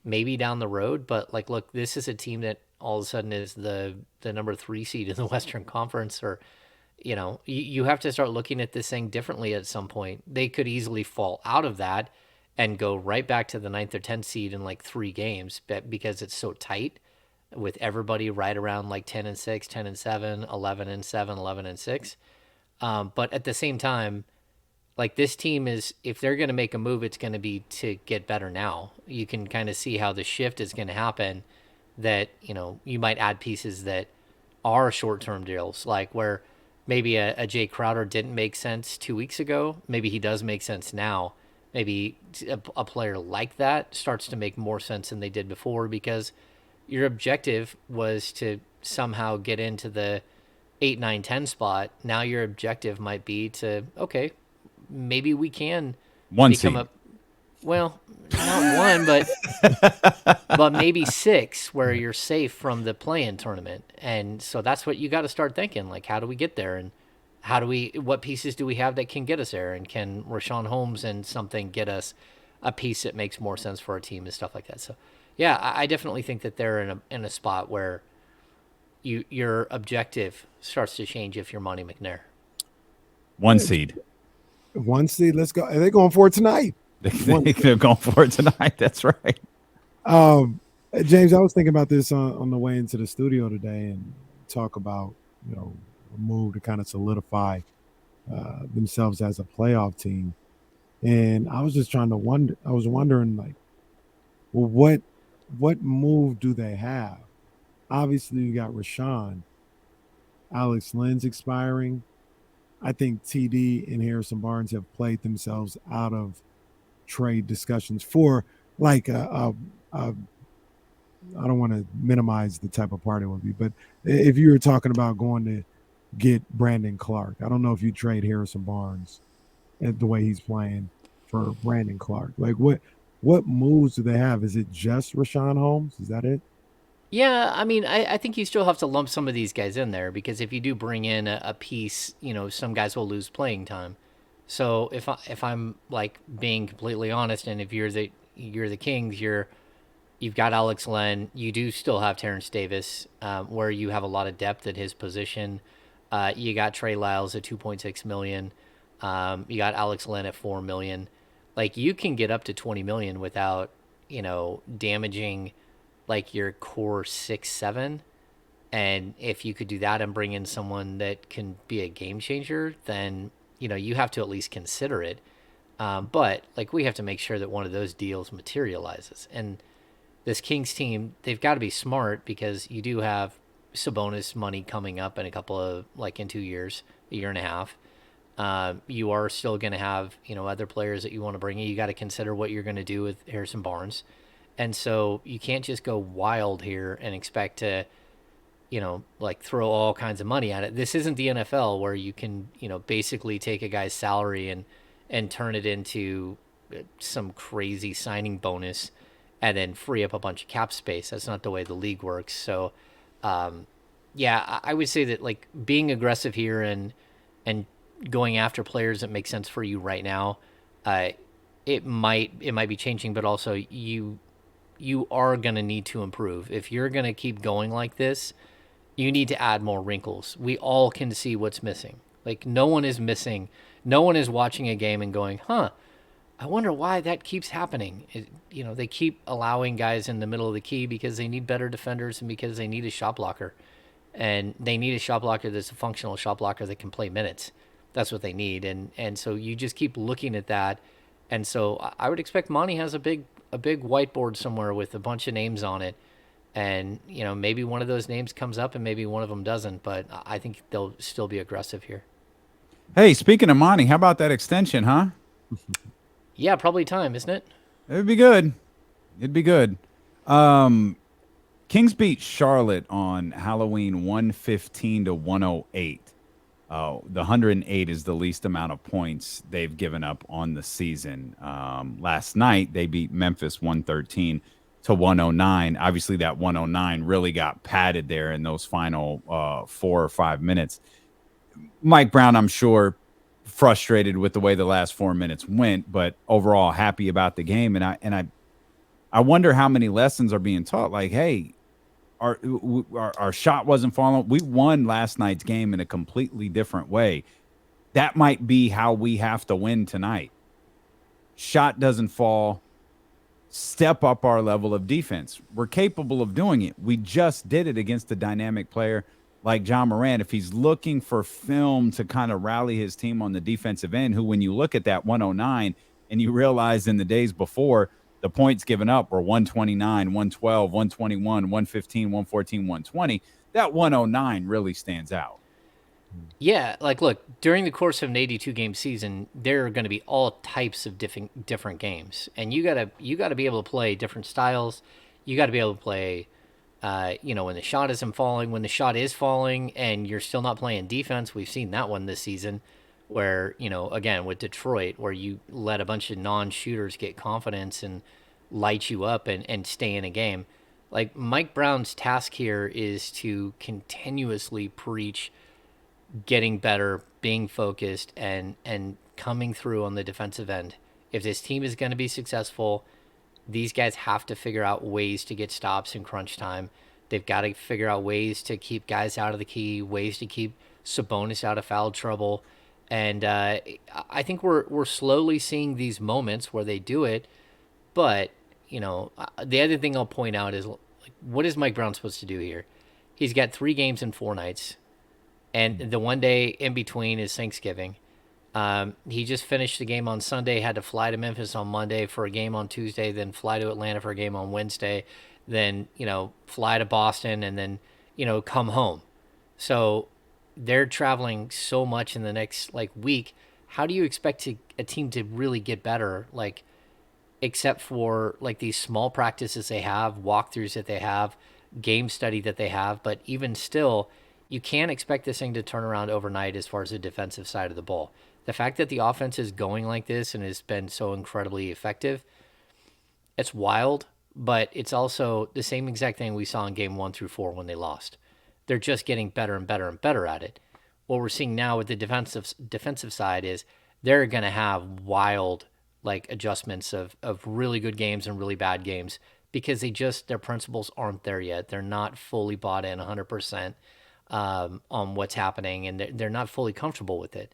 [SPEAKER 2] Maybe down the road, but look, this is a team that all of a sudden is the number 3 seed in the Western Conference, or you have to start looking at this thing differently at some point. They could easily fall out of that and go right back to the 9th or 10th seed in 3 games, because it's so tight with everybody right around 10-6, 10-7, 11-7, 11-6. But at the same time, this team is, if they're going to make a move, it's going to be to get better now. You can kind of see how the shift is going to happen, that, you might add pieces that are short-term deals, where maybe a Jay Crowder didn't make sense 2 weeks ago. Maybe he does make sense now. Maybe a player like that starts to make more sense than they did before, because your objective was to somehow get into the 8, 9, 10 spot. Now your objective might be to, okay, maybe we can become
[SPEAKER 1] seed.
[SPEAKER 2] Well, not 1, but maybe 6, where you're safe from the play-in tournament. And so that's what you got to start thinking. How do we get there? And what pieces do we have that can get us there? And can Rashawn Holmes and something get us a piece that makes more sense for our team and stuff like that? So, yeah, I definitely think that they're in a spot where your objective starts to change if you're Monty McNair.
[SPEAKER 1] 1 seed.
[SPEAKER 3] 1 seed. Let's go. Are they going for it tonight?
[SPEAKER 1] They're going for it tonight. That's right.
[SPEAKER 3] James, I was thinking about this on the way into the studio today, and talk about a move to kind of solidify themselves as a playoff team. And I was just trying to wonder. I was wondering, well, what move do they have? Obviously, you got Rashawn. Alex Lynn's expiring. I think TD and Harrison Barnes have played themselves out of trade discussions for I don't want to minimize the type of party it would be, but if you were talking about going to get Brandon Clark, I don't know if you trade Harrison Barnes the way he's playing for Brandon Clark? Like what moves do they have? Is it just Rashawn Holmes? Is that it?
[SPEAKER 2] Yeah, I mean, I think you still have to lump some of these guys in there because if you do bring in a piece, some guys will lose playing time. So if I'm like being completely honest, and if you're the Kings, you've got Alex Len, you do still have Terrence Davis, where you have a lot of depth at his position. You got Trey Lyles at 2.6 million. You got Alex Len at 4 million. Like you can get up to 20 million without damaging like your core 6-7. And if you could do that and bring in someone that can be a game changer, then you have to at least consider it. But like we have to make sure that one of those deals materializes. And this Kings team, they've got to be smart because you do have Sabonis money coming up in a couple of like in 2 years, a year and a half. You are still going to have other players that you want to bring in. You got to consider what you're going to do with Harrison Barnes, and so you can't just go wild here and expect to like throw all kinds of money at it. This isn't the NFL where you can basically take a guy's salary and turn it into some crazy signing bonus and then free up a bunch of cap space. That's not the way the league works. So, yeah, I would say that like being aggressive here and going after players that make sense for you right now, it might be changing, but also you are going to need to improve. If you're going to keep going like this, you need to add more wrinkles. We all can see what's missing. Like no one is missing. No one is watching a game and going, "Huh, I wonder why that keeps happening." They keep allowing guys in the middle of the key because they need better defenders and because they need a shot blocker. And they need a shot blocker that's a functional shot blocker that can play minutes. That's what they need. And so you just keep looking at that. And so I would expect Monty has a big whiteboard somewhere with a bunch of names on it. And, maybe one of those names comes up and maybe one of them doesn't, but I think they'll still be aggressive here.
[SPEAKER 1] Hey, speaking of Monty, how about that extension, huh?
[SPEAKER 2] Yeah, probably time, isn't it?
[SPEAKER 1] It'd be good. It'd be good. Kings beat Charlotte on Halloween 115 to 108. The 108 is the least amount of points they've given up on the season. Last night, they beat Memphis 113 to 109. Obviously, that 109 really got padded there in those final 4 or 5 minutes. Mike Brown, I'm sure, frustrated with the way the last 4 minutes went, but overall happy about the game. And I wonder how many lessons are being taught. Like, hey, our shot wasn't falling. We won last night's game in a completely different way. That might be how we have to win tonight. Shot doesn't fall. Step up our level of defense. We're capable of doing it. We just did it against a dynamic player like John Moran. If he's looking for film to kind of rally his team on the defensive end, who when you look at that 109 and you realize in the days before, the points given up were 129, 112, 121, 115, 114, 120. That 109 really stands out.
[SPEAKER 2] Yeah, like look, during the course of an 82 game season, there are going to be all types of different games, and you gotta be able to play different styles. You got to be able to play, when the shot isn't falling, when the shot is falling, and you're still not playing defense. We've seen that one this season, where again with Detroit, where you let a bunch of non-shooters get confidence and light you up and stay in a game. Like Mike Brown's task here is to continuously preach getting better, being focused, and coming through on the defensive end. If this team is going to be successful, these guys have to figure out ways to get stops in crunch time. They've got to figure out ways to keep guys out of the key, ways to keep Sabonis out of foul trouble. And I think we're slowly seeing these moments where they do it. But, the other thing I'll point out is, like, what is Mike Brown supposed to do here? He's got 3 games in 4 nights. And the one day in between is Thanksgiving. He just finished the game on Sunday, had to fly to Memphis on Monday for a game on Tuesday, then fly to Atlanta for a game on Wednesday, then, fly to Boston and then, come home. So they're traveling so much in the next week. How do you expect a team to really get better? Except for these small practices they have, walkthroughs that they have, game study that they have. But even still, you can't expect this thing to turn around overnight as far as the defensive side of the ball. The fact that the offense is going like this and has been so incredibly effective, it's wild, but it's also the same exact thing we saw in game 1 through 4 when they lost. They're just getting better and better and better at it. What we're seeing now with the defensive side is they're going to have wild like adjustments of really good games and really bad games because their principles aren't there yet. They're not fully bought in 100% on what's happening, and they're not fully comfortable with it,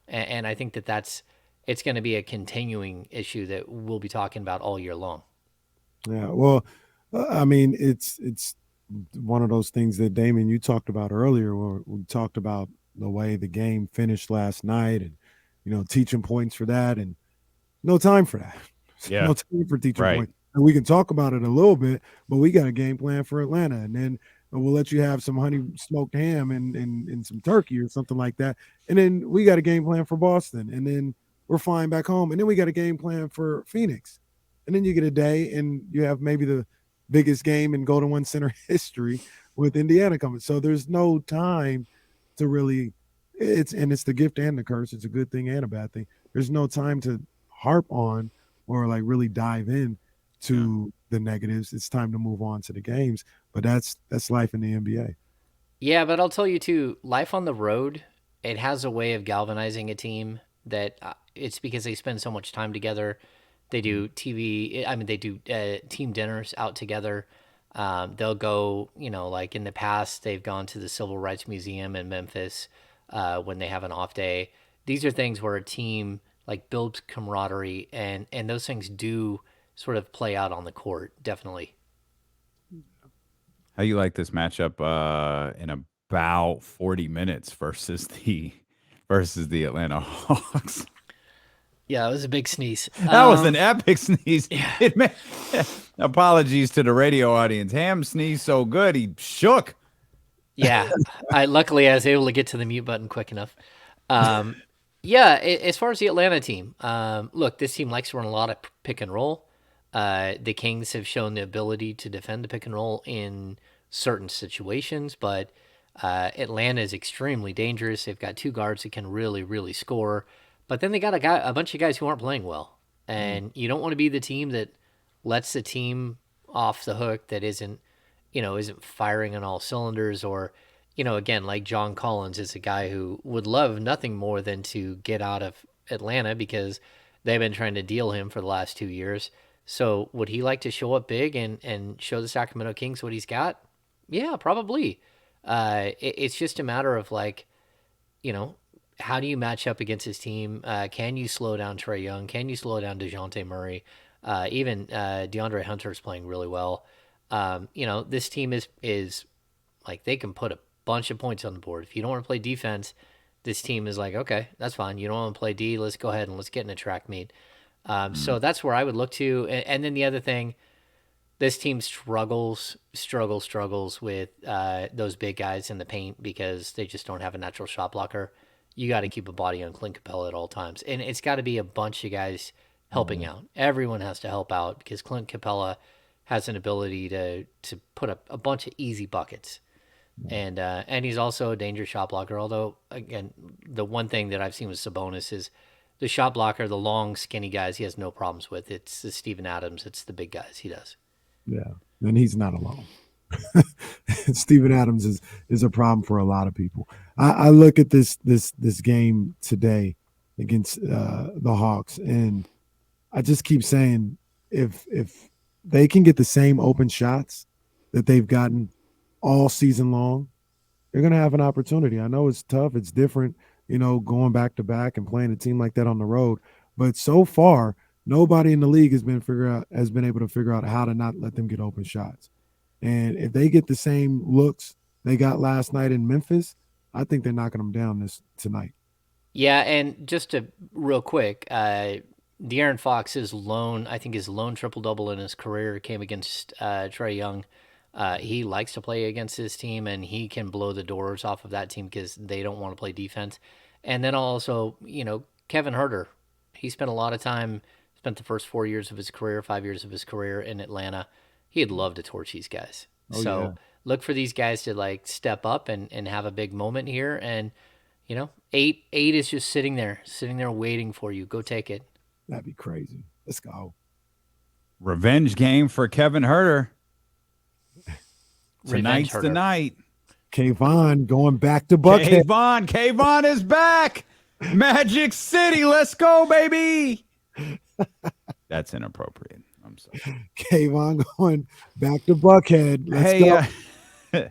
[SPEAKER 2] And I think it's going to be a continuing issue that we'll be talking about all year long.
[SPEAKER 3] Yeah, well, I mean, it's one of those things that Damon you talked about earlier, where we talked about the way the game finished last night, and teaching points for that, and no time for that.
[SPEAKER 1] Yeah.
[SPEAKER 3] No time for teaching
[SPEAKER 1] Right.
[SPEAKER 3] points. And we can talk about it a little bit, but we got a game plan for Atlanta, and then we'll let you have some honey smoked ham and some turkey or something like that, and then we got a game plan for Boston, and then we're flying back home, and then we got a game plan for Phoenix, and then you get a day, and you have maybe the biggest game in Golden One Center history with Indiana coming. So there's no time to really. It's the gift and the curse. It's a good thing and a bad thing. There's no time to harp on or like really dive in to the negatives. It's time to move on to the games. But that's life in the NBA.
[SPEAKER 2] Yeah, but I'll tell you too, life on the road, it has a way of galvanizing a team that it's because they spend so much time together. They do TV, I mean, they do team dinners out together. They'll go, like in the past, they've gone to the Civil Rights Museum in Memphis when they have an off day. These are things where a team like builds camaraderie, and those things do sort of play out on the court, definitely.
[SPEAKER 1] How you like this matchup in about 40 minutes versus the Atlanta Hawks?
[SPEAKER 2] Yeah, it was a big sneeze.
[SPEAKER 1] That was an epic sneeze.
[SPEAKER 2] Yeah.
[SPEAKER 1] Apologies to the radio audience. Ham sneezed so good he shook.
[SPEAKER 2] Yeah, luckily I was able to get to the mute button quick enough. Yeah, as far as the Atlanta team, look, this team likes to run a lot of pick and roll. The Kings have shown the ability to defend the pick and roll in certain situations, but Atlanta is extremely dangerous. They've got two guards that can really, really score, but then they got a bunch of guys who aren't playing well, and you don't want to be the team that lets the team off the hook that isn't firing on all cylinders, or again, like John Collins is a guy who would love nothing more than to get out of Atlanta because they've been trying to deal him for the last 2 years. So would he like to show up big and show the Sacramento Kings what he's got? Yeah, probably. It's just a matter of like, how do you match up against his team? Can you slow down Trae Young? Can you slow down DeJounte Murray? Even DeAndre Hunter is playing really well. This team is like they can put a bunch of points on the board. If you don't want to play defense, this team is like, okay, that's fine. You don't want to play D, let's go ahead and let's get in a track meet. So that's where I would look to. And then the other thing, this team struggles with those big guys in the paint because they just don't have a natural shot blocker. You got to keep a body on Clint Capella at all times. And it's got to be a bunch of guys helping out. Everyone has to help out because Clint Capella has an ability to put up a bunch of easy buckets. And he's also a dangerous shot blocker. Although, again, the one thing that I've seen with Sabonis is the shot blocker, the long, skinny guys, he has no problems with. It's the Steven Adams. It's the big guys he does.
[SPEAKER 3] Yeah, and he's not alone. Steven Adams is a problem for a lot of people. I look at this game today against the Hawks, and I just keep saying if they can get the same open shots that they've gotten all season long, they're going to have an opportunity. I know it's tough. It's different, going back to back and playing a team like that on the road. But so far, nobody in the league has been able to figure out how to not let them get open shots. And if they get the same looks they got last night in Memphis, I think they're knocking them down tonight.
[SPEAKER 2] Yeah, and just real quick, De'Aaron Fox's lone triple-double in his career came against Trae Young. He likes to play against his team, and he can blow the doors off of that team because they don't want to play defense. And then also, Kevin Huerter, he spent the first 4 years of his career, 5 years of his career in Atlanta. He'd love to torch these guys. Look for these guys to like step up and have a big moment here. And, You know, eight is just sitting there waiting for you. Go take it.
[SPEAKER 3] That'd be crazy. Let's go.
[SPEAKER 1] Revenge game for Kevin Herter.
[SPEAKER 2] Revenge
[SPEAKER 1] Tonight's
[SPEAKER 2] Herter.
[SPEAKER 1] the night.
[SPEAKER 3] Kayvon going back to Buckhead.
[SPEAKER 1] Kayvon is back. Magic City, let's go, baby. That's inappropriate. I'm sorry.
[SPEAKER 3] Kayvon going back to Buckhead. Let's go.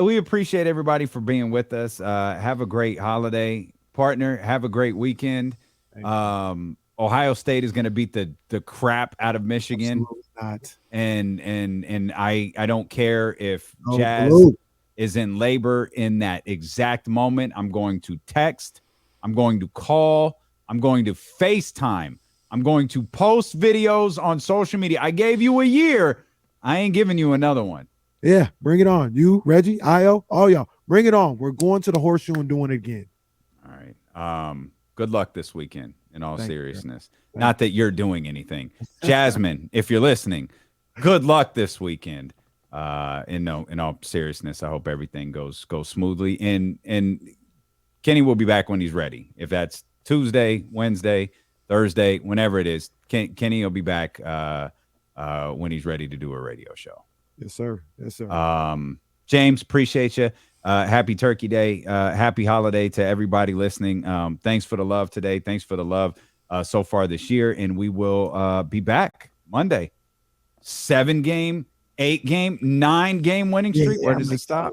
[SPEAKER 1] We appreciate everybody for being with us. Have a great holiday, partner. Have a great weekend. Ohio State is going to beat the crap out of Michigan.
[SPEAKER 3] Not.
[SPEAKER 1] And I don't care if
[SPEAKER 3] Oh,
[SPEAKER 1] Jazz
[SPEAKER 3] blue.
[SPEAKER 1] is in labor in that exact moment. I'm going to text. I'm going to call. I'm going to FaceTime. I'm going to post videos on social media. I gave you a year. I ain't giving you another one.
[SPEAKER 3] Yeah, bring it on. You, Reggie, Io, all y'all, bring it on. We're going to the horseshoe and doing it again.
[SPEAKER 1] All right. Good luck this weekend, in all
[SPEAKER 3] Thank you.
[SPEAKER 1] seriousness. Not that you're doing anything. Jasmine, if you're listening, good luck this weekend. In all seriousness, I hope everything goes smoothly. And Kenny will be back when he's ready. If that's Tuesday, Wednesday, Thursday, whenever it is, Kenny will be back when he's ready to do a radio show.
[SPEAKER 3] Yes, sir. Yes, sir.
[SPEAKER 1] James, appreciate you. Happy Turkey Day. Happy holiday to everybody listening. Thanks for the love today. Thanks for the love so far this year. And we will be back Monday. 7-game, 8-game, 9-game winning streak. Where does it stop?